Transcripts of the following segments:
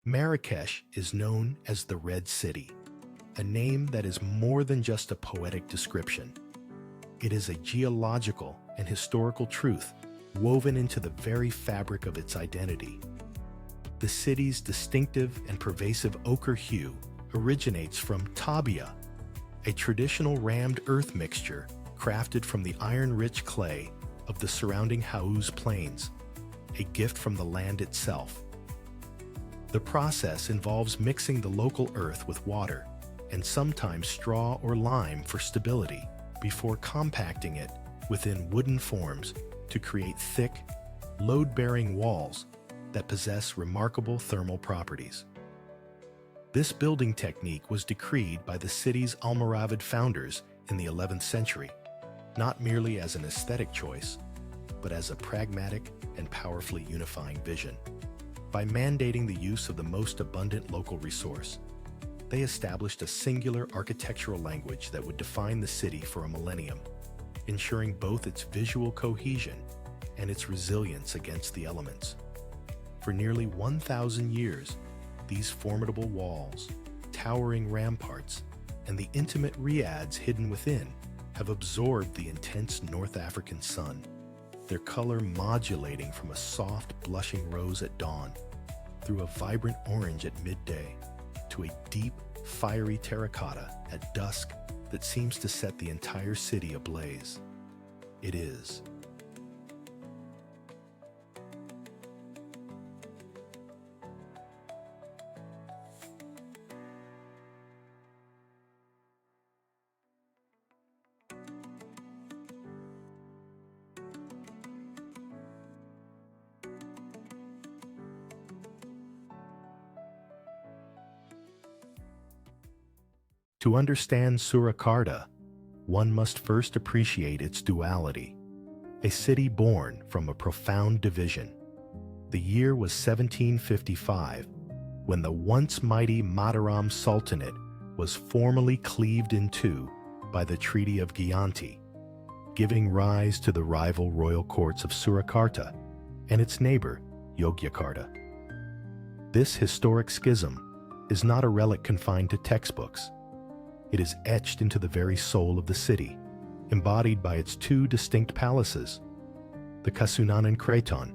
Marrakesh is known as the Red City, a name that is more than just a poetic description. It is a geological and historical truth woven into the very fabric of its identity. The city's distinctive and pervasive ochre hue originates from tabia, a traditional rammed earth mixture crafted from the iron-rich clay of the surrounding Haouz plains, a gift from the land itself. The process involves mixing the local earth with water and sometimes straw or lime for stability before compacting it within wooden forms to create thick, load-bearing walls that possess remarkable thermal properties. This building technique was decreed by the city's Almoravid founders in the 11th century, not merely as an aesthetic choice, but as a pragmatic and powerfully unifying vision. By mandating the use of the most abundant local resource, they established a singular architectural language that would define the city for a millennium, ensuring both its visual cohesion and its resilience against the elements. For nearly 1,000 years, these formidable walls, towering ramparts, and the intimate riads hidden within have absorbed the intense North African sun, their color modulating from a soft, blushing rose at dawn, through a vibrant orange at midday, to a deep, fiery terracotta at dusk that seems to set the entire city ablaze. It is. To understand Surakarta, one must first appreciate its duality, a city born from a profound division. The year was 1755, when the once mighty Mataram Sultanate was formally cleaved in two by the Treaty of Gyanti, giving rise to the rival royal courts of Surakarta and its neighbor, Yogyakarta. This historic schism is not a relic confined to textbooks. It is etched into the very soul of the city, embodied by its two distinct palaces, the Kasunanan Kraton,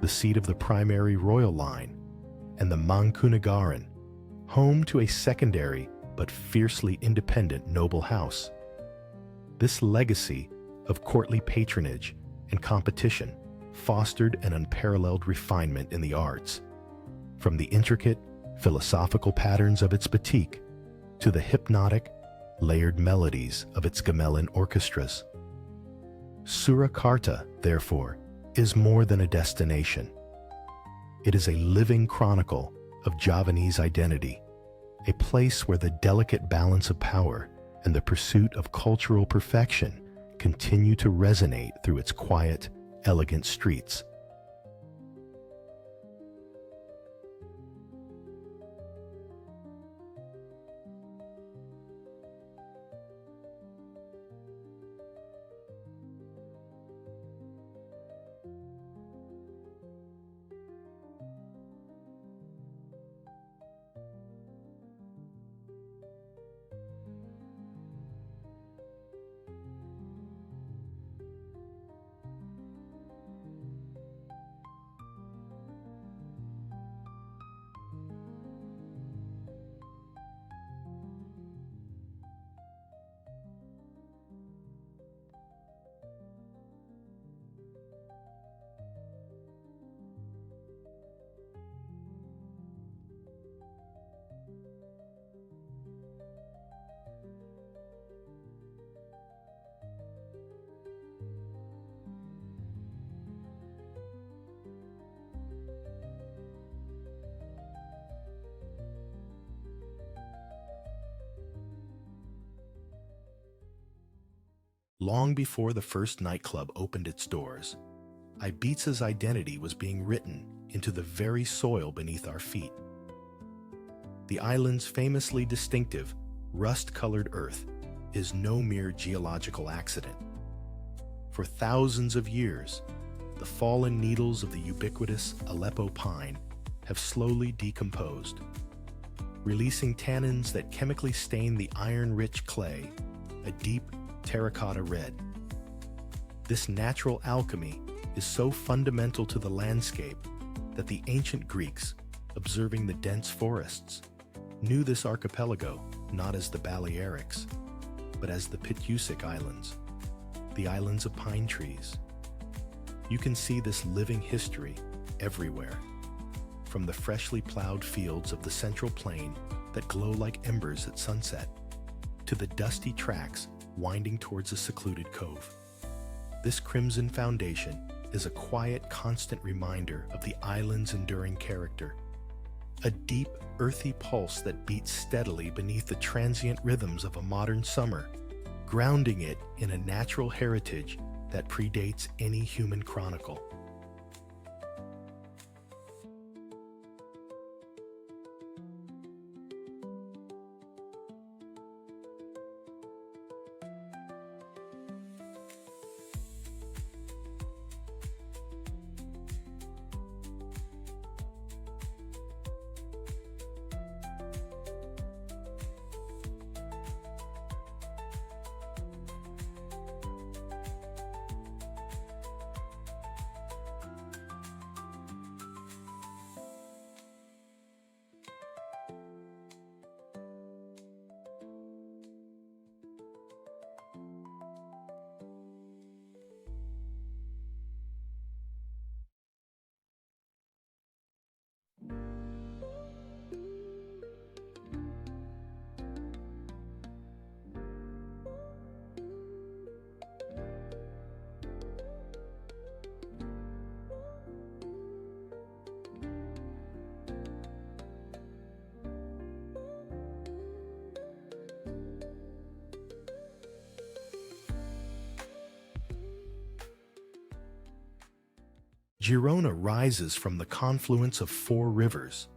the seat of the primary royal line, and the Mangkunagaran, home to a secondary but fiercely independent noble house. This legacy of courtly patronage and competition fostered an unparalleled refinement in the arts, from the intricate, philosophical patterns of its batik to the hypnotic, layered melodies of its gamelan orchestras. Surakarta, therefore, is more than a destination. It is a living chronicle of Javanese identity, a place where the delicate balance of power and the pursuit of cultural perfection continue to resonate through its quiet, elegant streets. Long before the first nightclub opened its doors, Ibiza's identity was being written into the very soil beneath our feet. The island's famously distinctive, rust-colored earth is no mere geological accident. For thousands of years, the fallen needles of the ubiquitous Aleppo pine have slowly decomposed, releasing tannins that chemically stain the iron-rich clay, a deep terracotta red. This natural alchemy is so fundamental to the landscape that the ancient Greeks, observing the dense forests, knew this archipelago not as the Balearics, but as the Pityusic Islands, the islands of pine trees. You can see this living history everywhere, from the freshly plowed fields of the Central Plain that glow like embers at sunset, to the dusty tracks winding towards a secluded cove. This crimson foundation is a quiet, constant reminder of the island's enduring character, a deep, earthy pulse that beats steadily beneath the transient rhythms of a modern summer, grounding it in a natural heritage that predates any human chronicle. Girona rises from the confluence of four rivers,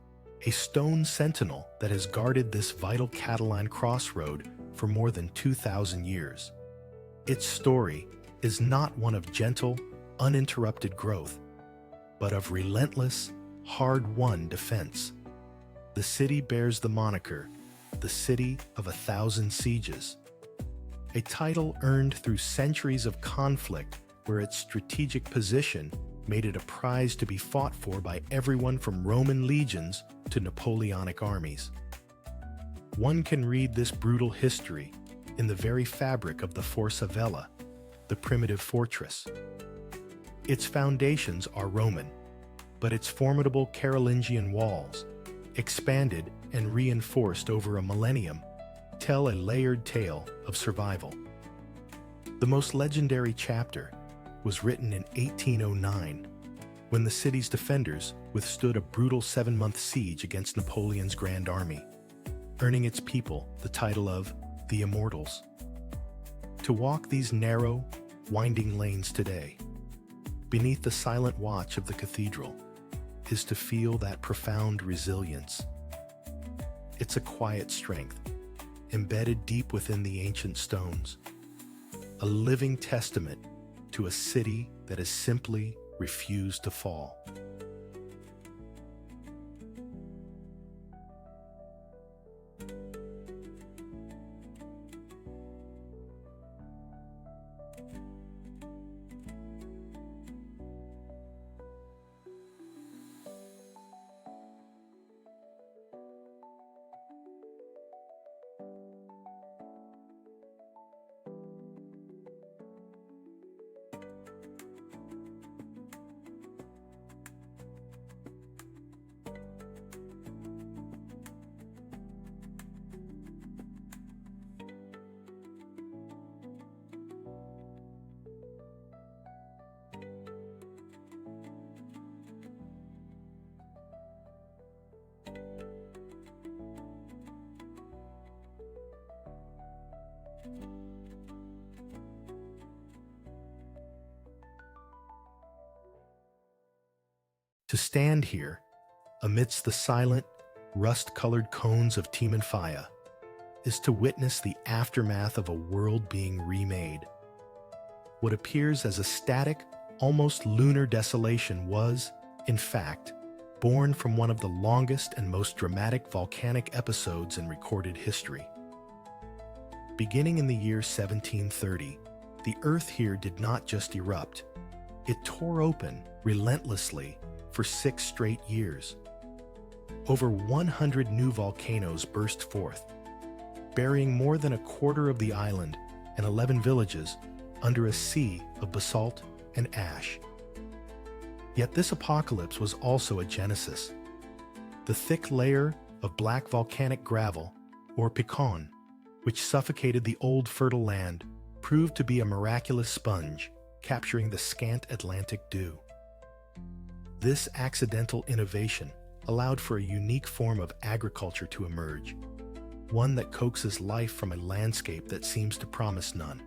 a stone sentinel that has guarded this vital Catalan crossroad for more than 2,000 years. Its story is not one of gentle, uninterrupted growth, but of relentless, hard-won defense. The city bears the moniker, the City of 1,000 Sieges, a title earned through centuries of conflict where its strategic position made it a prize to be fought for by everyone from Roman legions to Napoleonic armies. One can read this brutal history in the very fabric of the Forza Vella, the primitive fortress. Its foundations are Roman, but its formidable Carolingian walls, expanded and reinforced over a millennium, tell a layered tale of survival. The most legendary chapter was written in 1809, when the city's defenders withstood a brutal 7-month siege against Napoleon's Grand Army, earning its people the title of the Immortals. To walk these narrow, winding lanes today, beneath the silent watch of the cathedral, is to feel that profound resilience. It's a quiet strength, embedded deep within the ancient stones, a living testament to a city that has simply refused to fall. To stand here, amidst the silent, rust-colored cones of Timanfaya, is to witness the aftermath of a world being remade. What appears as a static, almost lunar desolation was, in fact, born from one of the longest and most dramatic volcanic episodes in recorded history. Beginning in the year 1730, the Earth here did not just erupt. It tore open relentlessly for 6 straight years. Over 100 new volcanoes burst forth, burying more than a quarter of the island and 11 villages under a sea of basalt and ash. Yet this apocalypse was also a genesis. The thick layer of black volcanic gravel, or picon, which suffocated the old fertile land, proved to be a miraculous sponge, capturing the scant Atlantic dew. This accidental innovation allowed for a unique form of agriculture to emerge, one that coaxes life from a landscape that seems to promise none.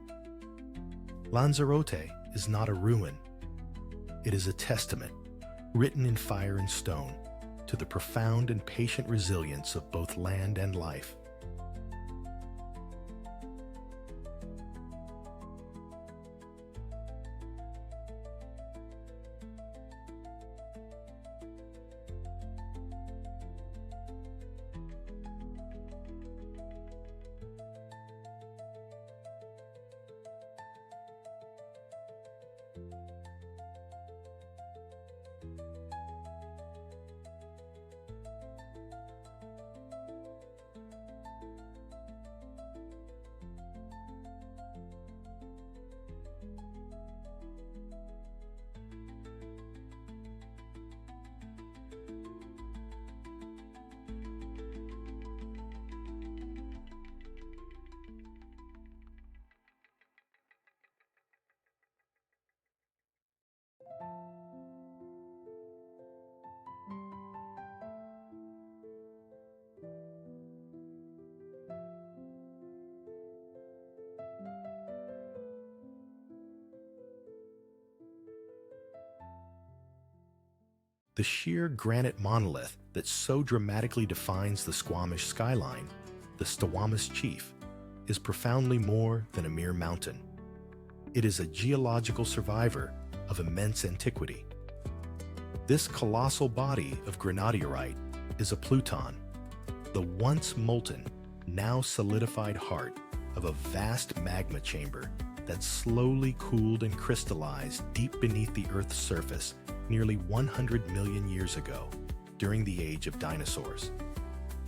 Lanzarote is not a ruin. It is a testament, written in fire and stone, to the profound and patient resilience of both land and life. The sheer granite monolith that so dramatically defines the Squamish skyline, the Stiwamus Chief, is profoundly more than a mere mountain. It is a geological survivor of immense antiquity. This colossal body of granodiorite is a pluton, the once molten, now solidified heart of a vast magma chamber that slowly cooled and crystallized deep beneath the Earth's surface nearly 100 million years ago, during the age of dinosaurs.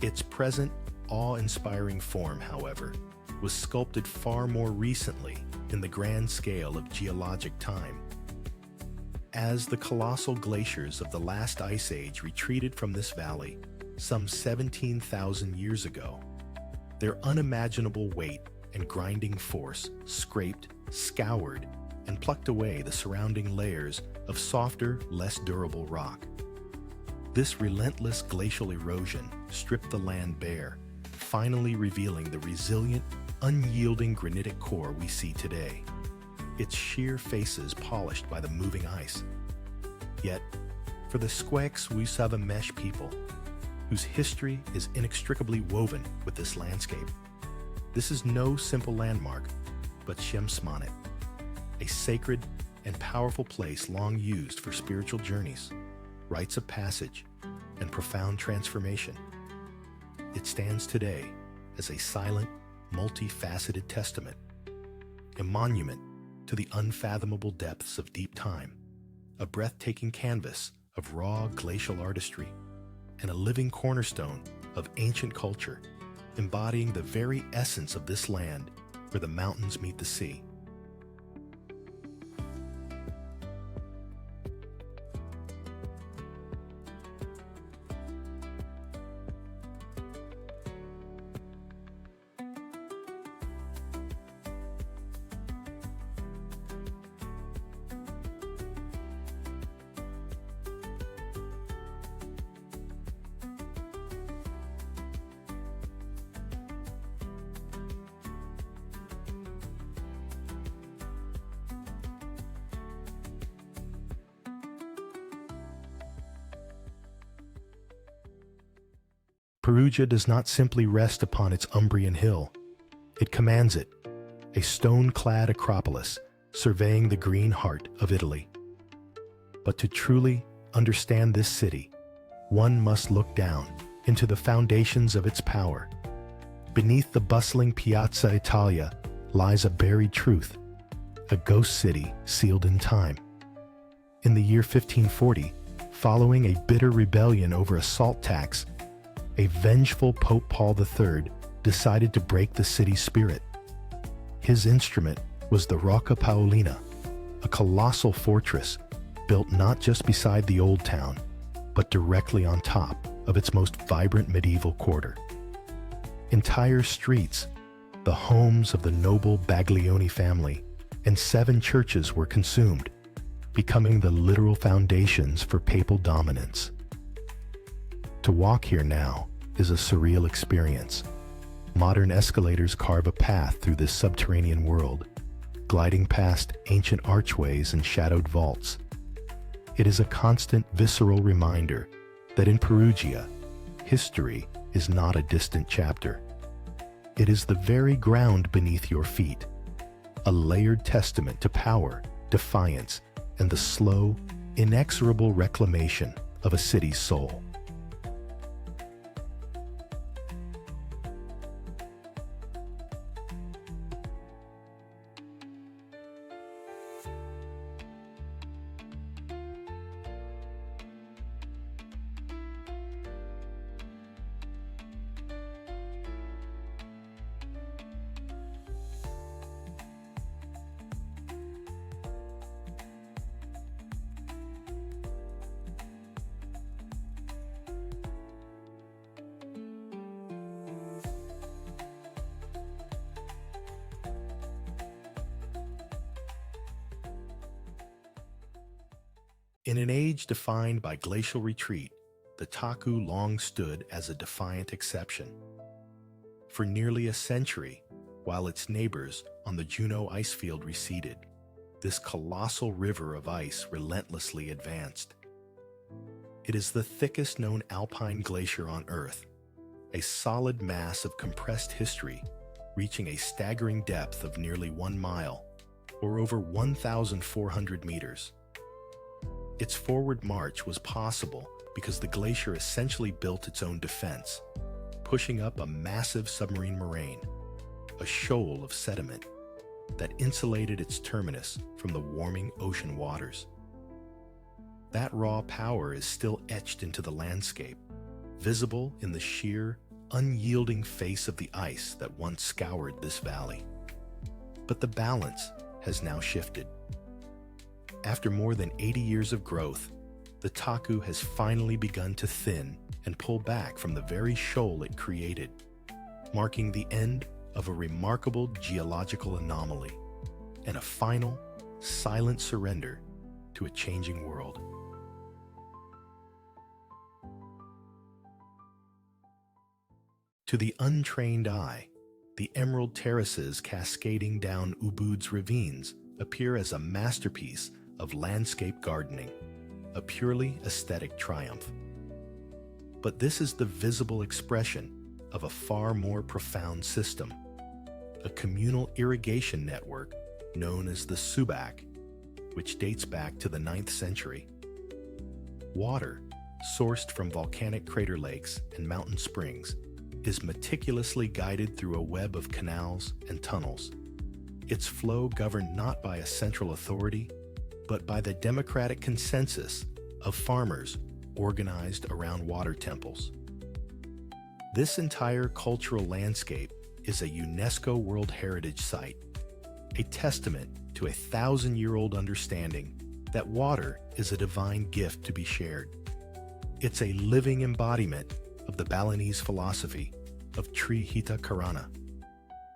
Its present, awe-inspiring form, however, was sculpted far more recently in the grand scale of geologic time. As the colossal glaciers of the last ice age retreated from this valley some 17,000 years ago, their unimaginable weight and grinding force scraped, scoured, and plucked away the surrounding layers of softer, less durable rock. This relentless glacial erosion stripped the land bare, finally revealing the resilient, unyielding granitic core we see today, its sheer faces polished by the moving ice. Yet, for the Squex-Wusavamesh people, whose history is inextricably woven with this landscape, this is no simple landmark, but Shemsmanit, a sacred and powerful place long used for spiritual journeys, rites of passage, and profound transformation. It stands today as a silent, multifaceted testament, a monument to the unfathomable depths of deep time, a breathtaking canvas of raw glacial artistry, and a living cornerstone of ancient culture, embodying the very essence of this land where the mountains meet the sea. Perugia does not simply rest upon its Umbrian hill. It commands it, a stone-clad acropolis surveying the green heart of Italy. But to truly understand this city, one must look down into the foundations of its power. Beneath the bustling Piazza Italia lies a buried truth, a ghost city sealed in time. In the year 1540, following a bitter rebellion over a salt tax, a vengeful Pope Paul III decided to break the city's spirit. His instrument was the Rocca Paolina, a colossal fortress built not just beside the old town, but directly on top of its most vibrant medieval quarter. Entire streets, the homes of the noble Baglioni family, and 7 churches were consumed, becoming the literal foundations for papal dominance. To walk here now is a surreal experience. Modern escalators carve a path through this subterranean world, gliding past ancient archways and shadowed vaults. It is a constant, visceral reminder that in Perugia, history is not a distant chapter. It is the very ground beneath your feet, a layered testament to power, defiance, and the slow, inexorable reclamation of a city's soul. In an age defined by glacial retreat, the Taku long stood as a defiant exception. For nearly a century, while its neighbors on the Juneau icefield receded, this colossal river of ice relentlessly advanced. It is the thickest known alpine glacier on Earth, a solid mass of compressed history reaching a staggering depth of nearly 1 mile, or over 1,400 meters. Its forward march was possible because the glacier essentially built its own defense, pushing up a massive submarine moraine, a shoal of sediment that insulated its terminus from the warming ocean waters. That raw power is still etched into the landscape, visible in the sheer, unyielding face of the ice that once scoured this valley. But the balance has now shifted. After more than 80 years of growth, the Taku has finally begun to thin and pull back from the very shoal it created, marking the end of a remarkable geological anomaly and a final, silent surrender to a changing world. To the untrained eye, the emerald terraces cascading down Ubud's ravines appear as a masterpiece of landscape gardening, a purely aesthetic triumph. But this is the visible expression of a far more profound system, a communal irrigation network known as the Subak, which dates back to the 9th century. Water, sourced from volcanic crater lakes and mountain springs, is meticulously guided through a web of canals and tunnels, its flow governed not by a central authority, but by the democratic consensus of farmers organized around water temples. This entire cultural landscape is a UNESCO World Heritage Site, a testament to a 1,000-year-old understanding that water is a divine gift to be shared. It's a living embodiment of the Balinese philosophy of Trihita Karana,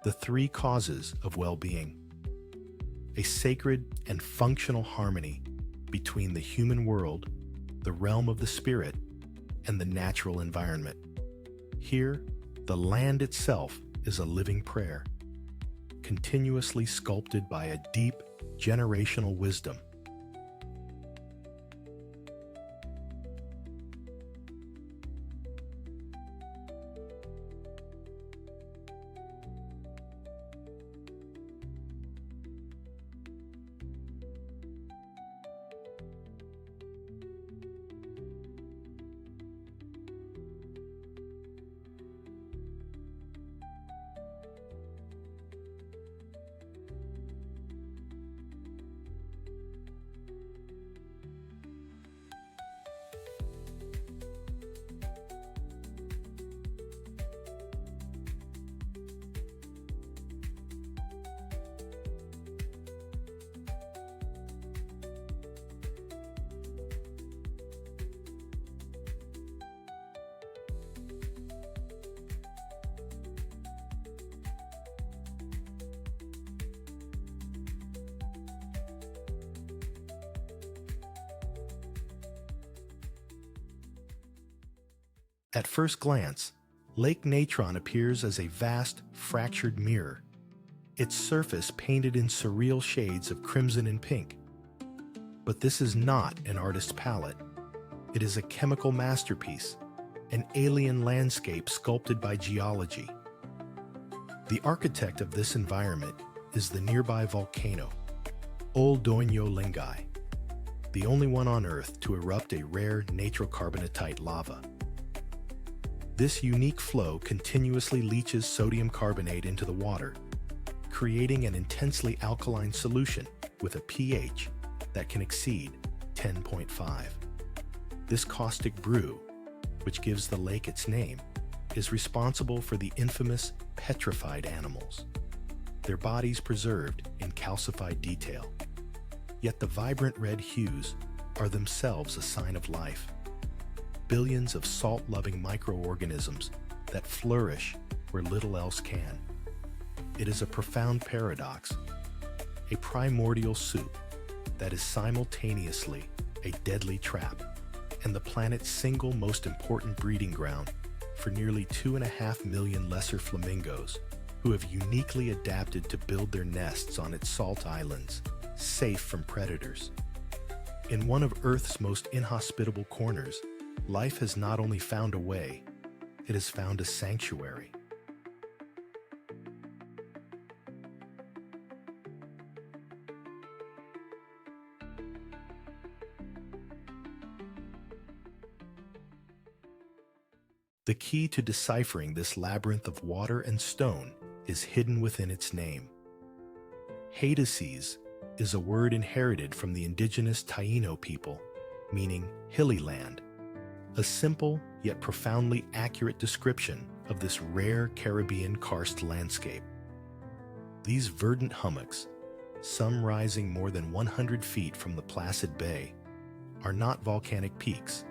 the 3 causes of well-being, a sacred and functional harmony between the human world, the realm of the spirit, and the natural environment. Here, the land itself is a living prayer, continuously sculpted by a deep, generational wisdom. At first glance, Lake Natron appears as a vast, fractured mirror, its surface painted in surreal shades of crimson and pink. But this is not an artist's palette. It is a chemical masterpiece, an alien landscape sculpted by geology. The architect of this environment is the nearby volcano, Ol Doinyo Lengai, the only one on Earth to erupt a rare natrocarbonatite lava. This unique flow continuously leaches sodium carbonate into the water, creating an intensely alkaline solution with a pH that can exceed 10.5. This caustic brew, which gives the lake its name, is responsible for the infamous petrified animals, their bodies preserved in calcified detail. Yet the vibrant red hues are themselves a sign of life. Billions of salt-loving microorganisms that flourish where little else can. It is a profound paradox, a primordial soup that is simultaneously a deadly trap and the planet's single most important breeding ground for nearly 2.5 million lesser flamingos who have uniquely adapted to build their nests on its salt islands, safe from predators. In one of Earth's most inhospitable corners, life has not only found a way, it has found a sanctuary. The key to deciphering this labyrinth of water and stone is hidden within its name. Hades is a word inherited from the indigenous Taino people, meaning hilly land, a simple yet profoundly accurate description of this rare Caribbean karst landscape. These verdant hummocks, some rising more than 100 feet from the placid bay, are not volcanic peaks,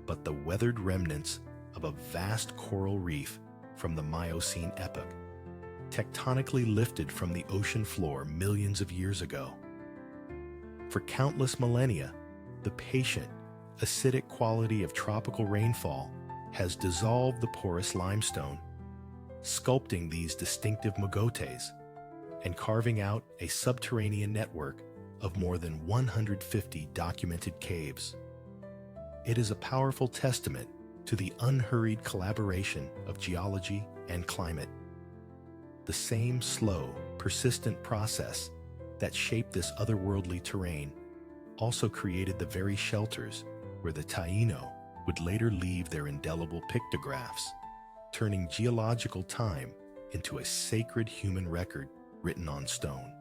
but the weathered remnants of a vast coral reef from the Miocene epoch, tectonically lifted from the ocean floor millions of years ago. For countless millennia, the patient, acidic quality of tropical rainfall has dissolved the porous limestone, sculpting these distinctive mogotes and carving out a subterranean network of more than 150 documented caves. It is a powerful testament to the unhurried collaboration of geology and climate. The same slow, persistent process that shaped this otherworldly terrain also created the very shelters where the Taino would later leave their indelible pictographs, turning geological time into a sacred human record written on stone.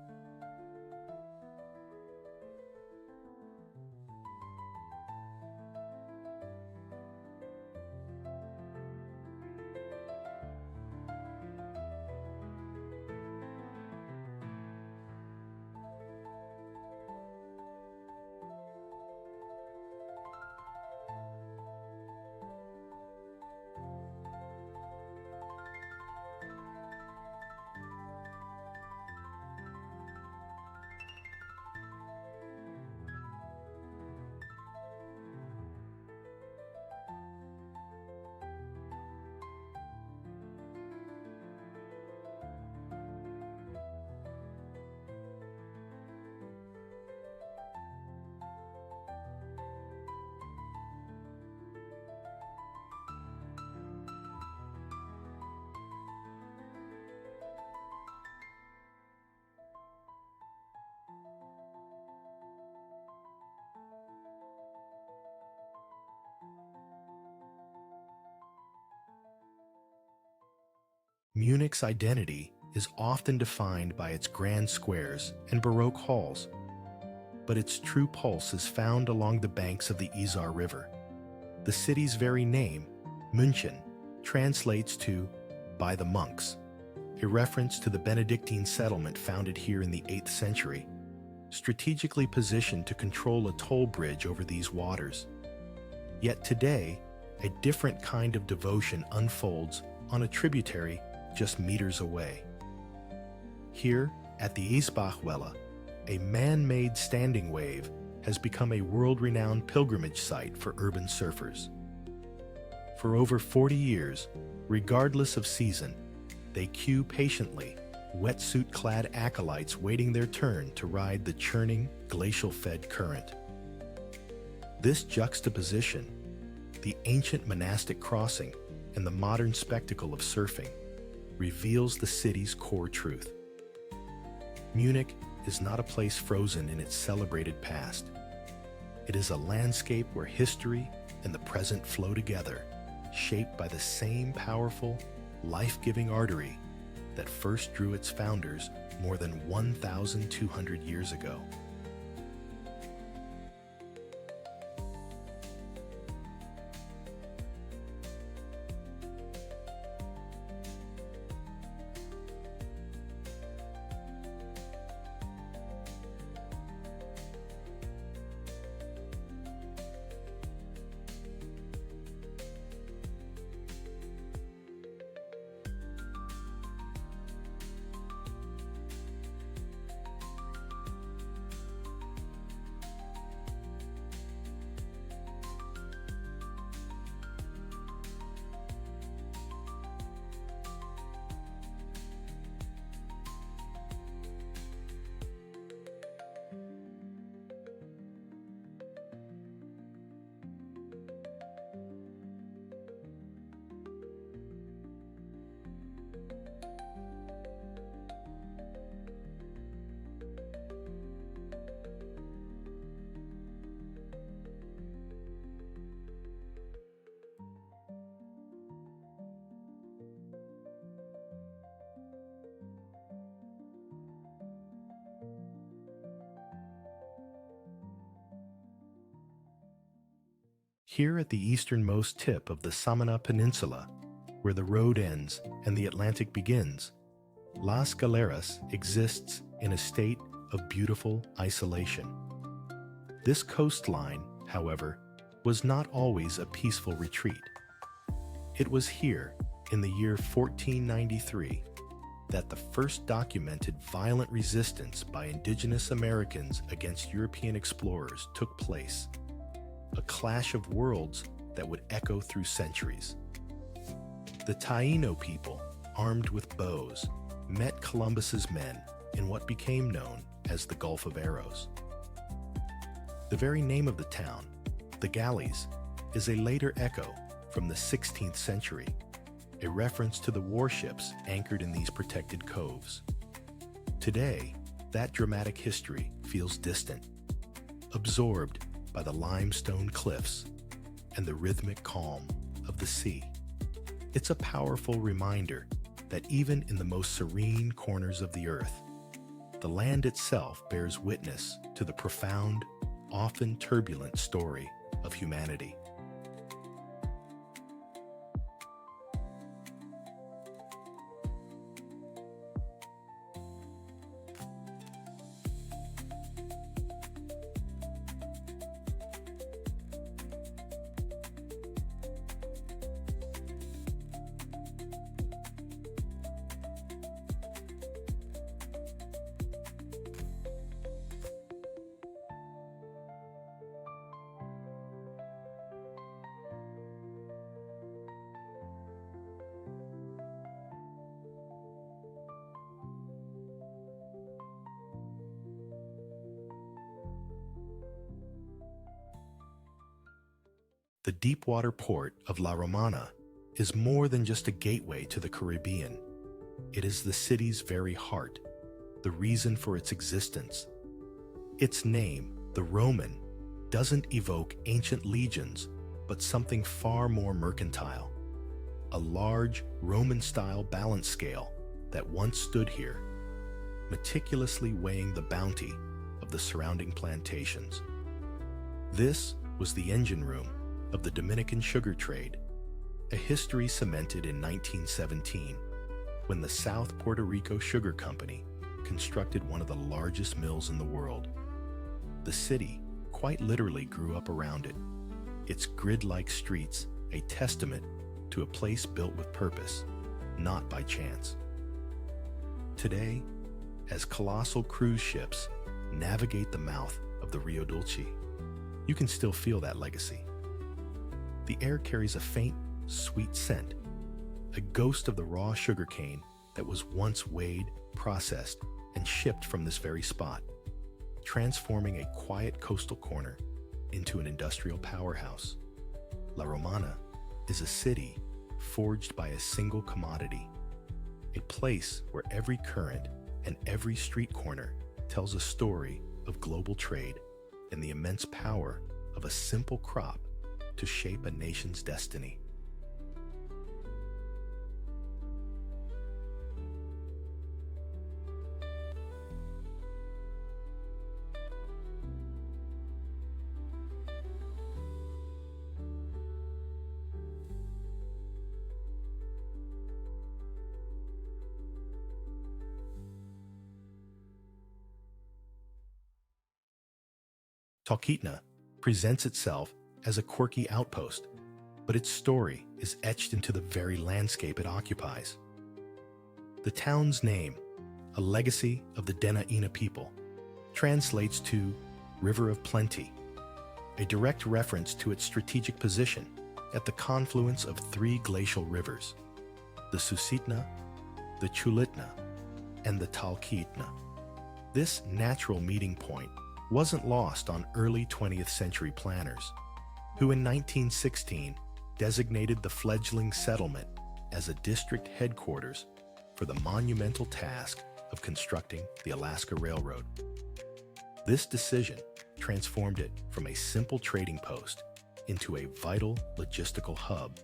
Munich's identity is often defined by its grand squares and Baroque halls, but its true pulse is found along the banks of the Isar River. The city's very name, München, translates to "by the monks," a reference to the Benedictine settlement founded here in the 8th century, strategically positioned to control a toll bridge over these waters. Yet today, a different kind of devotion unfolds on a tributary just meters away. Here, at the Isbachwelle, a man-made standing wave has become a world-renowned pilgrimage site for urban surfers. For over 40 years, regardless of season, they queue patiently, wetsuit-clad acolytes waiting their turn to ride the churning, glacial-fed current. This juxtaposition, the ancient monastic crossing and the modern spectacle of surfing, reveals the city's core truth. Munich is not a place frozen in its celebrated past. It is a landscape where history and the present flow together, shaped by the same powerful, life-giving artery that first drew its founders more than 1,200 years ago. Here at the easternmost tip of the Samana Peninsula, where the road ends and the Atlantic begins, Las Galeras exists in a state of beautiful isolation. This coastline, however, was not always a peaceful retreat. It was here, in the year 1493, that the first documented violent resistance by indigenous Americans against European explorers took place. A clash of worlds that would echo through centuries. The Taino people, armed with bows, met Columbus's men in what became known as the Gulf of Arrows. The very name of the town, the Galleys, is a later echo from the 16th century, a reference to the warships anchored in these protected coves. Today, that dramatic history feels distant, absorbed by the limestone cliffs and the rhythmic calm of the sea. It's a powerful reminder that even in the most serene corners of the earth, the land itself bears witness to the profound, often turbulent story of humanity. The deepwater port of La Romana is more than just a gateway to the Caribbean. It is the city's very heart, the reason for its existence. Its name, the Roman, doesn't evoke ancient legions, but something far more mercantile. A large Roman-style balance scale that once stood here, meticulously weighing the bounty of the surrounding plantations. This was the engine room of the Dominican sugar trade, a history cemented in 1917 when the South Puerto Rico Sugar Company constructed one of the largest mills in the world. The city quite literally grew up around it, its grid-like streets a testament to a place built with purpose, not by chance. Today, as colossal cruise ships navigate the mouth of the Rio Dulce, you can still feel that legacy. The air carries a faint sweet scent, a ghost of the raw sugarcane that was once weighed, processed, and shipped from this very spot, transforming a quiet coastal corner into an industrial powerhouse. La Romana is a city forged by a single commodity, a place where every current and every street corner tells a story of global trade and the immense power of a simple crop to shape a nation's destiny. Talkeetna presents itself as a quirky outpost, but its story is etched into the very landscape it occupies. The town's name, a legacy of the Dena'ina people, translates to River of Plenty, a direct reference to its strategic position at the confluence of three glacial rivers, the Susitna, the Chulitna, and the Talkeetna. This natural meeting point wasn't lost on early 20th century planners, who in 1916 designated the fledgling settlement as a district headquarters for the monumental task of constructing the Alaska Railroad. This decision transformed it from a simple trading post into a vital logistical hub,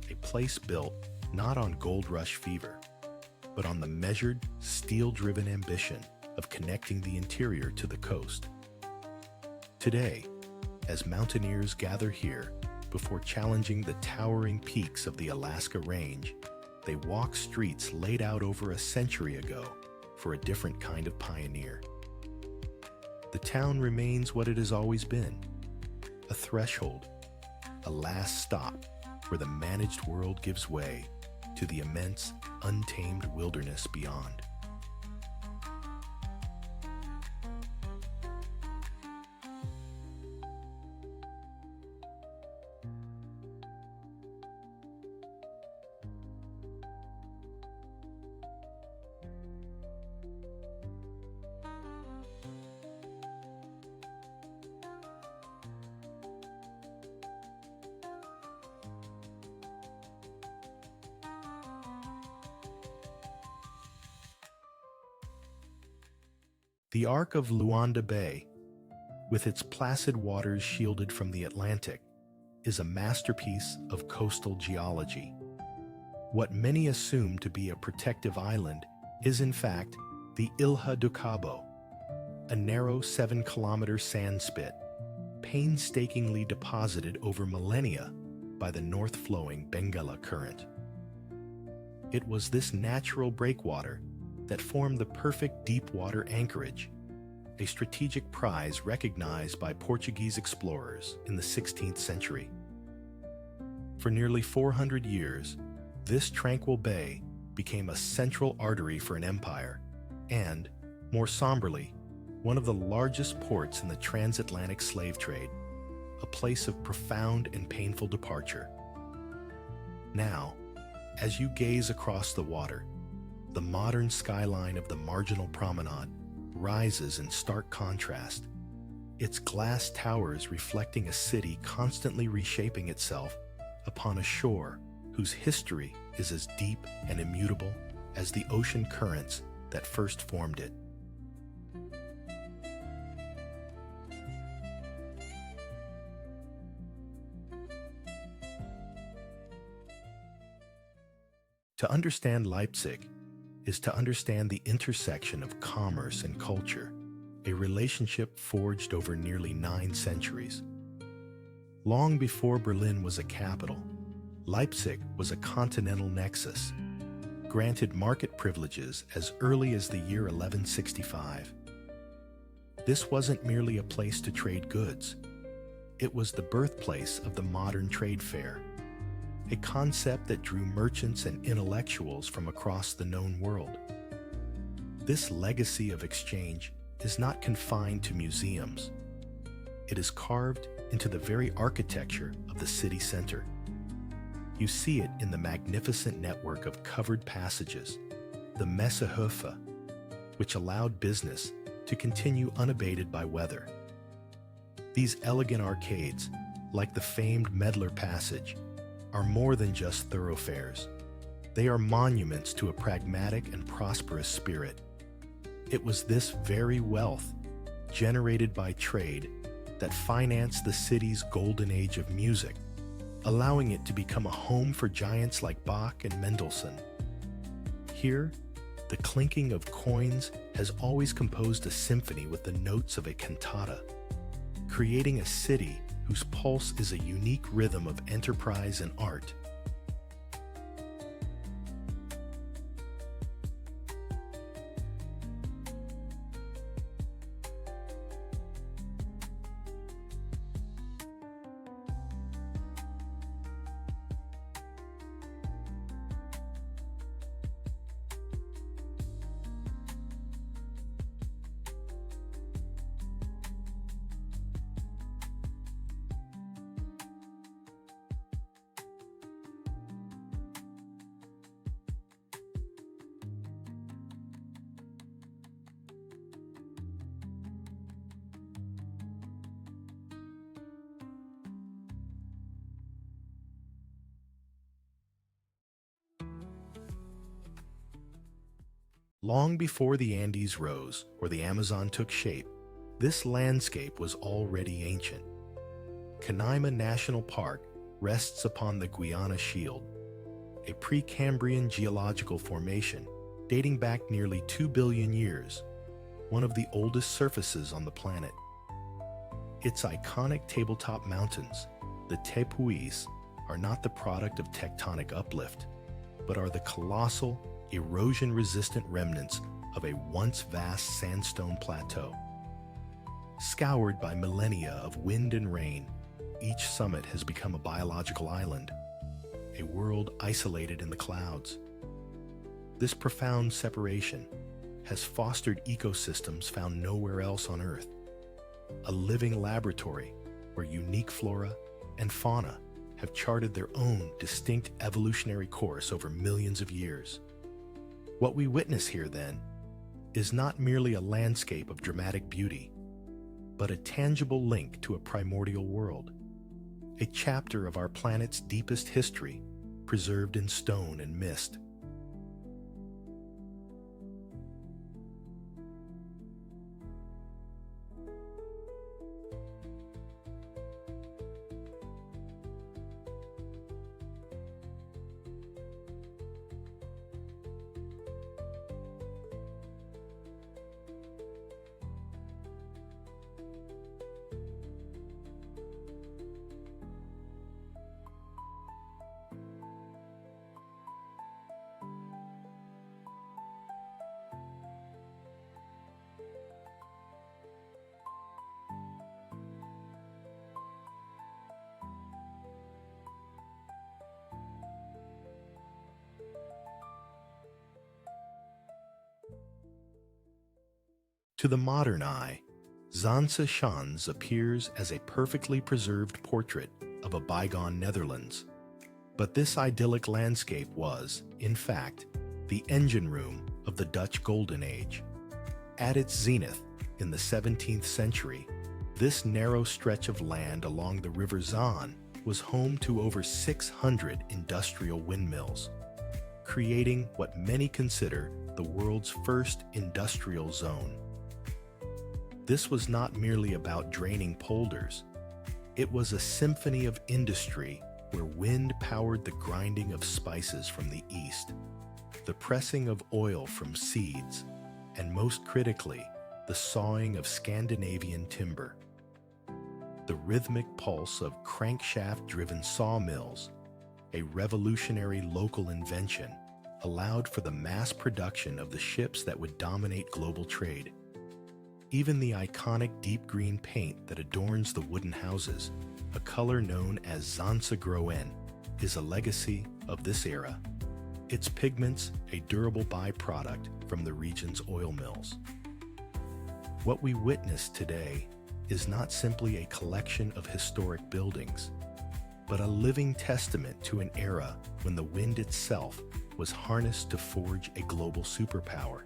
a place built not on gold rush fever, but on the measured, steel-driven ambition of connecting the interior to the coast. Today, as mountaineers gather here before challenging the towering peaks of the Alaska Range, they walk streets laid out over a century ago for a different kind of pioneer. The town remains what it has always been, a threshold, a last stop where the managed world gives way to the immense, untamed wilderness beyond. The Arc of Luanda Bay, with its placid waters shielded from the Atlantic, is a masterpiece of coastal geology. What many assume to be a protective island is in fact the Ilha do Cabo, a narrow 7-kilometer sand spit, painstakingly deposited over millennia by the north-flowing Benguela Current. It was this natural breakwater that formed the perfect deep-water anchorage, a strategic prize recognized by Portuguese explorers in the 16th century. For nearly 400 years, this tranquil bay became a central artery for an empire and, more somberly, one of the largest ports in the transatlantic slave trade, a place of profound and painful departure. Now, as you gaze across the water, the modern skyline of the marginal promenade rises in stark contrast, its glass towers reflecting a city constantly reshaping itself upon a shore whose history is as deep and immutable as the ocean currents that first formed it. To understand Leipzig is to understand the intersection of commerce and culture, a relationship forged over nearly 9 centuries. Long before Berlin was a capital, Leipzig was a continental nexus, granted market privileges as early as the year 1165. This wasn't merely a place to trade goods. It was the birthplace of the modern trade fair, a concept that drew merchants and intellectuals from across the known world. This legacy of exchange is not confined to museums. It is carved into the very architecture of the city center. You see it in the magnificent network of covered passages, the Messehofe, which allowed business to continue unabated by weather. These elegant arcades, like the famed Medlar Passage, are more than just thoroughfares. They are monuments to a pragmatic and prosperous spirit. It was this very wealth, generated by trade, that financed the city's golden age of music, allowing it to become a home for giants like Bach and Mendelssohn. Here, the clinking of coins has always composed a symphony with the notes of a cantata, creating a city whose pulse is a unique rhythm of enterprise and art. Long before the Andes rose or the Amazon took shape, this landscape was already ancient. Canaima National Park rests upon the Guiana Shield, a Precambrian geological formation dating back nearly 2 billion years, one of the oldest surfaces on the planet. Its iconic tabletop mountains, the Tepuis, are not the product of tectonic uplift, but are the colossal, erosion-resistant remnants of a once vast sandstone plateau. Scoured by millennia of wind and rain, each summit has become a biological island, a world isolated in the clouds. This profound separation has fostered ecosystems found nowhere else on Earth, a living laboratory where unique flora and fauna have charted their own distinct evolutionary course over millions of years. What we witness here, then, is not merely a landscape of dramatic beauty, but a tangible link to a primordial world, a chapter of our planet's deepest history, preserved in stone and mist. To the modern eye, Zaanse Schans appears as a perfectly preserved portrait of a bygone Netherlands. But this idyllic landscape was, in fact, the engine room of the Dutch Golden Age. At its zenith, in the 17th century, this narrow stretch of land along the River Zaan was home to over 600 industrial windmills, creating what many consider the world's first industrial zone. This was not merely about draining polders. It was a symphony of industry where wind powered the grinding of spices from the east, the pressing of oil from seeds, and most critically, the sawing of Scandinavian timber. The rhythmic pulse of crankshaft-driven sawmills, a revolutionary local invention, allowed for the mass production of the ships that would dominate global trade. Even the iconic deep green paint that adorns the wooden houses, a color known as Zaanse Groen, is a legacy of this era. Its pigments a durable byproduct from the region's oil mills. What we witness today is not simply a collection of historic buildings. but a living testament to an era when the wind itself was harnessed to forge a global superpower.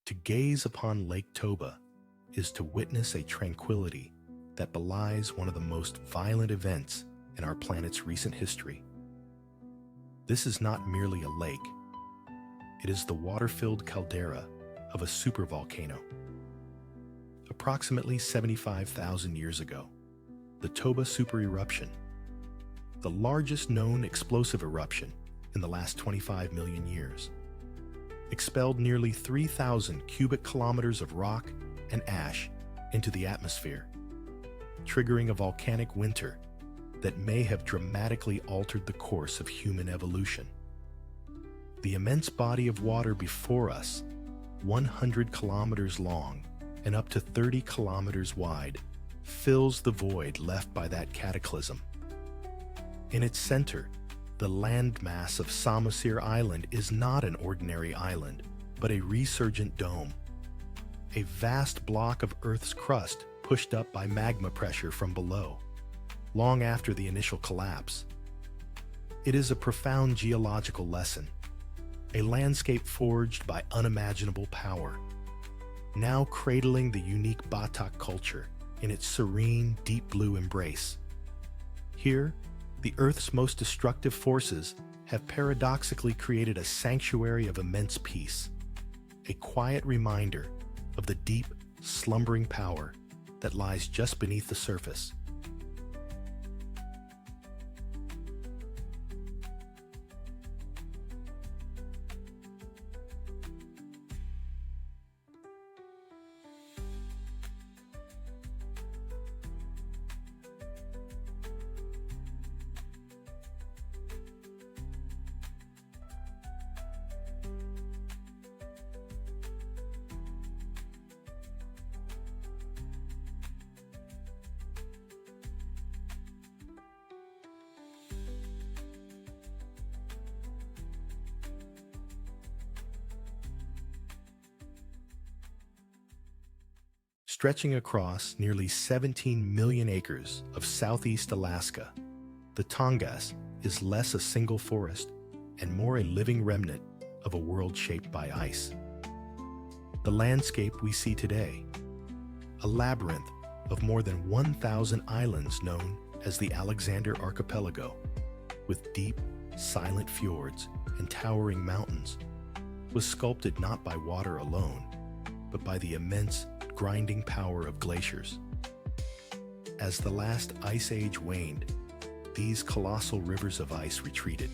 To gaze upon Lake Toba is to witness a tranquility that belies one of the most violent events in our planet's recent history. This is not merely a lake. It is the water-filled caldera of a supervolcano. Approximately 75,000 years ago, the Toba supereruption, the largest known explosive eruption in the last 25 million years, expelled nearly 3,000 cubic kilometers of rock and ash into the atmosphere, triggering a volcanic winter that may have dramatically altered the course of human evolution. The immense body of water before us, 100 kilometers long and up to 30 kilometers wide, fills the void left by that cataclysm. In its center, the landmass of Samosir Island is not an ordinary island, but a resurgent dome, a vast block of Earth's crust pushed up by magma pressure from below, long after the initial collapse. It is a profound geological lesson, a landscape forged by unimaginable power, now cradling the unique Batak culture in its serene, deep blue embrace. Here, the Earth's most destructive forces have paradoxically created a sanctuary of immense peace, a quiet reminder of the deep, slumbering power that lies just beneath the surface. Stretching across nearly 17 million acres of southeast Alaska, the Tongass is less a single forest and more a living remnant of a world shaped by ice. The landscape we see today, a labyrinth of more than 1,000 islands known as the Alexander Archipelago, with deep, silent fjords and towering mountains, was sculpted not by water alone, but by the immense grinding power of glaciers. As the last ice age waned, these colossal rivers of ice retreated,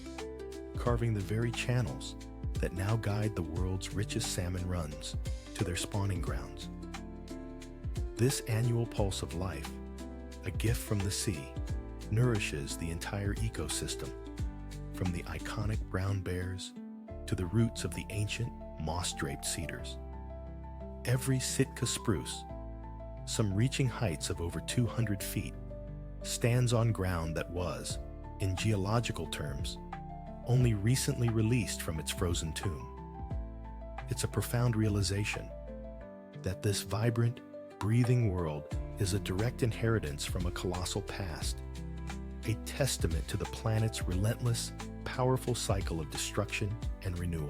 carving the very channels that now guide the world's richest salmon runs to their spawning grounds. This annual pulse of life, a gift from the sea, nourishes the entire ecosystem, from the iconic brown bears to the roots of the ancient moss-draped cedars. Every Sitka spruce, some reaching heights of over 200 feet, stands on ground that was, in geological terms, only recently released from its frozen tomb. It's a profound realization that this vibrant, breathing world is a direct inheritance from a colossal past, a testament to the planet's relentless, powerful cycle of destruction and renewal.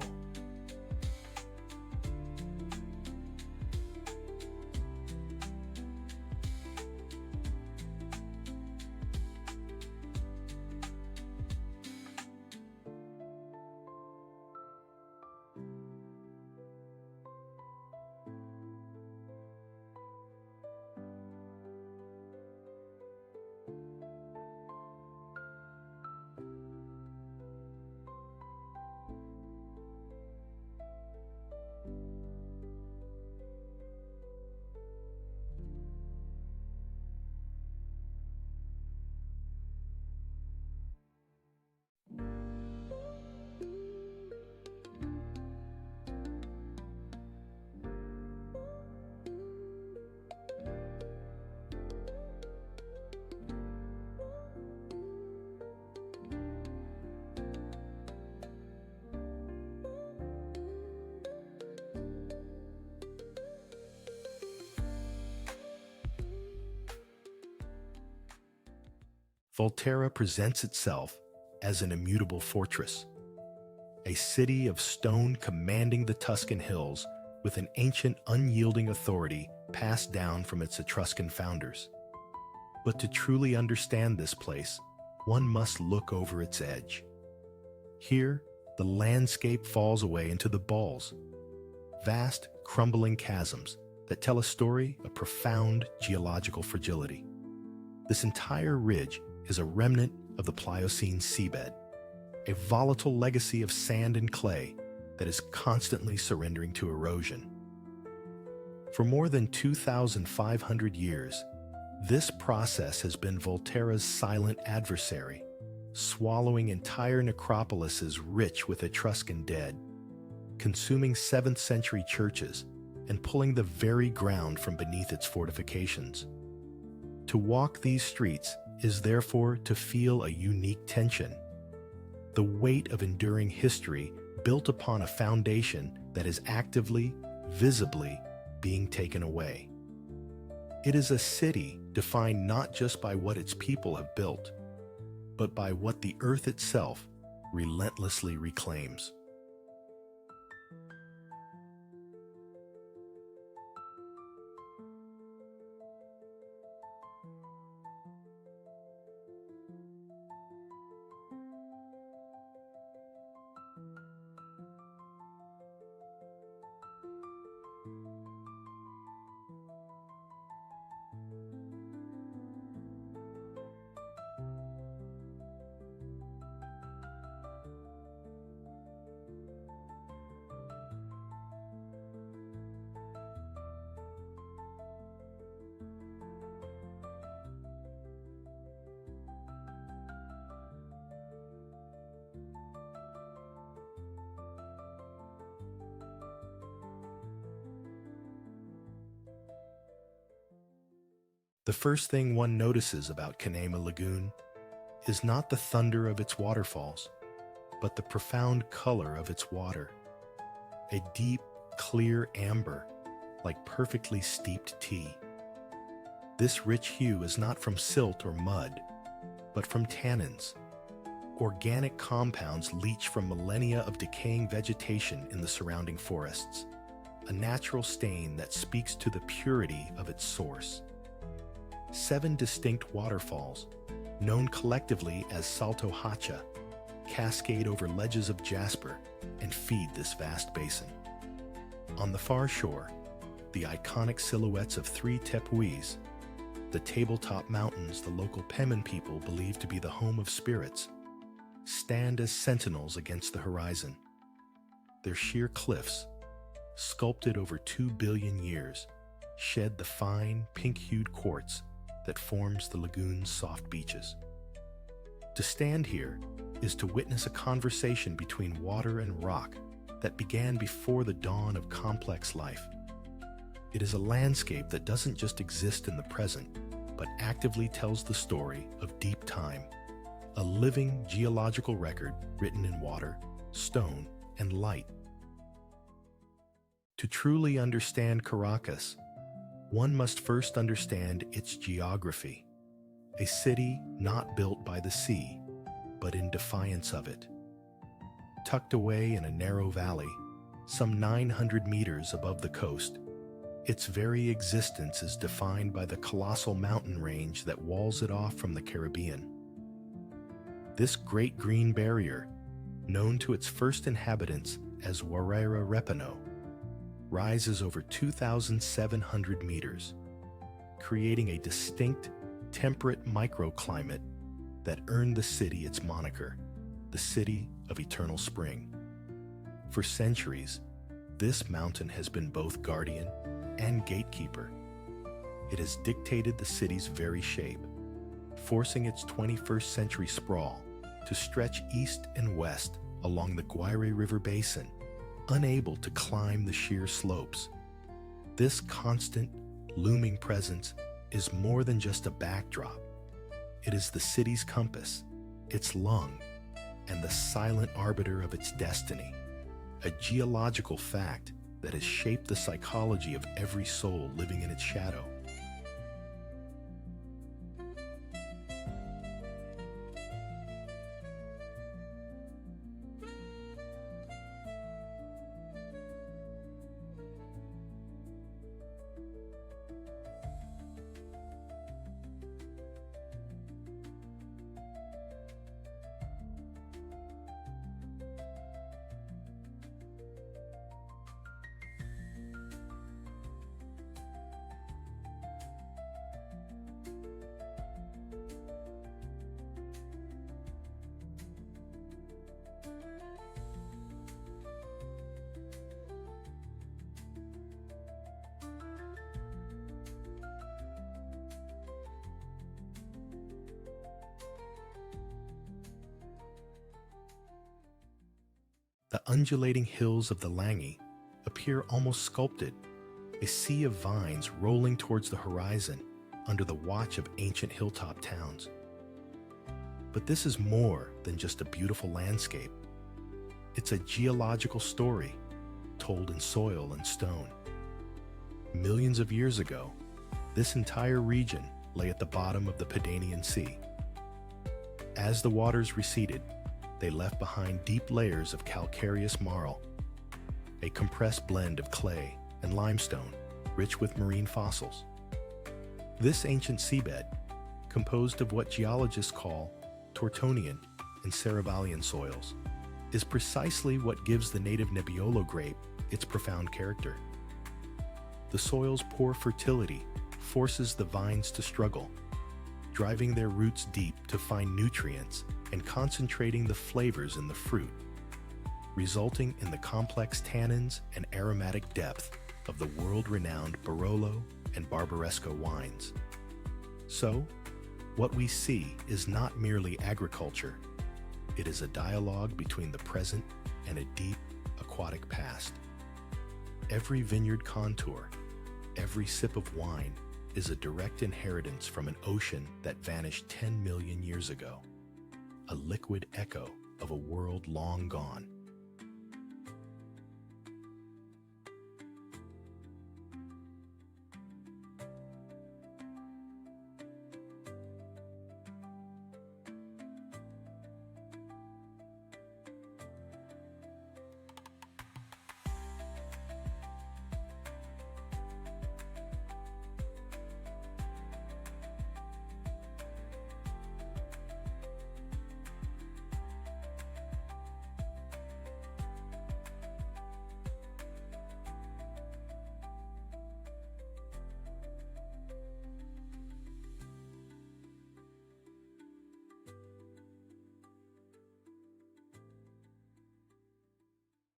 Volterra presents itself as an immutable fortress, a city of stone commanding the Tuscan hills with an ancient, unyielding authority passed down from its Etruscan founders. But to truly understand this place, one must look over its edge. Here, the landscape falls away into the Balls, vast, crumbling chasms that tell a story of profound geological fragility. This entire ridge is a remnant of the Pliocene seabed, a volatile legacy of sand and clay that is constantly surrendering to erosion. For more than 2,500 years, this process has been Volterra's silent adversary, swallowing entire necropolises rich with Etruscan dead, consuming 7th century churches, and pulling the very ground from beneath its fortifications. To walk these streets is therefore to feel a unique tension, the weight of enduring history built upon a foundation that is actively, visibly being taken away. It is a city defined not just by what its people have built, but by what the earth itself relentlessly reclaims. The first thing one notices about Canema Lagoon is not the thunder of its waterfalls, but the profound color of its water. A deep, clear amber, like perfectly steeped tea. This rich hue is not from silt or mud, but from tannins, organic compounds leached from millennia of decaying vegetation in the surrounding forests, a natural stain that speaks to the purity of its source. 7 distinct waterfalls, known collectively as Salto Hacha, cascade over ledges of jasper and feed this vast basin. On the far shore, the iconic silhouettes of 3 tepuis, the tabletop mountains the local Pemen people believe to be the home of spirits, stand as sentinels against the horizon. Their sheer cliffs, sculpted over 2 billion years, shed the fine, pink-hued quartz that forms the lagoon's soft beaches. To stand here is to witness a conversation between water and rock that began before the dawn of complex life. It is a landscape that doesn't just exist in the present, but actively tells the story of deep time, a living geological record written in water, stone, and light. To truly understand Caracas, one must first understand its geography, a city not built by the sea, but in defiance of it. Tucked away in a narrow valley, some 900 meters above the coast, its very existence is defined by the colossal mountain range that walls it off from the Caribbean. This great green barrier, known to its first inhabitants as Warrera Repano, rises over 2,700 meters, creating a distinct, temperate microclimate that earned the city its moniker, the City of Eternal Spring. For centuries, this mountain has been both guardian and gatekeeper. It has dictated the city's very shape, forcing its 21st century sprawl to stretch east and west along the Guaire River basin, unable to climb the sheer slopes. This constant, looming presence is more than just a backdrop. It is the city's compass, its lung, and the silent arbiter of its destiny, a geological fact that has shaped the psychology of every soul living in its shadow. undulating hills of the Langi appear almost sculpted, a sea of vines rolling towards the horizon under the watch of ancient hilltop towns. But this is more than just a beautiful landscape. It's a geological story told in soil and stone. Millions of years ago, this entire region lay at the bottom of the Pedanian Sea. As the waters receded, they left behind deep layers of calcareous marl, a compressed blend of clay and limestone rich with marine fossils. This ancient seabed, composed of what geologists call Tortonian and Cerevallian soils, is precisely what gives the native Nebbiolo grape its profound character. The soil's poor fertility forces the vines to struggle, driving their roots deep to find nutrients and concentrating the flavors in the fruit, resulting in the complex tannins and aromatic depth of the world-renowned Barolo and Barbaresco wines. So, what we see is not merely agriculture. It is a dialogue between the present and a deep, aquatic past. Every vineyard contour, every sip of wine is a direct inheritance from an ocean that vanished 10 million years ago, a liquid echo of a world long gone.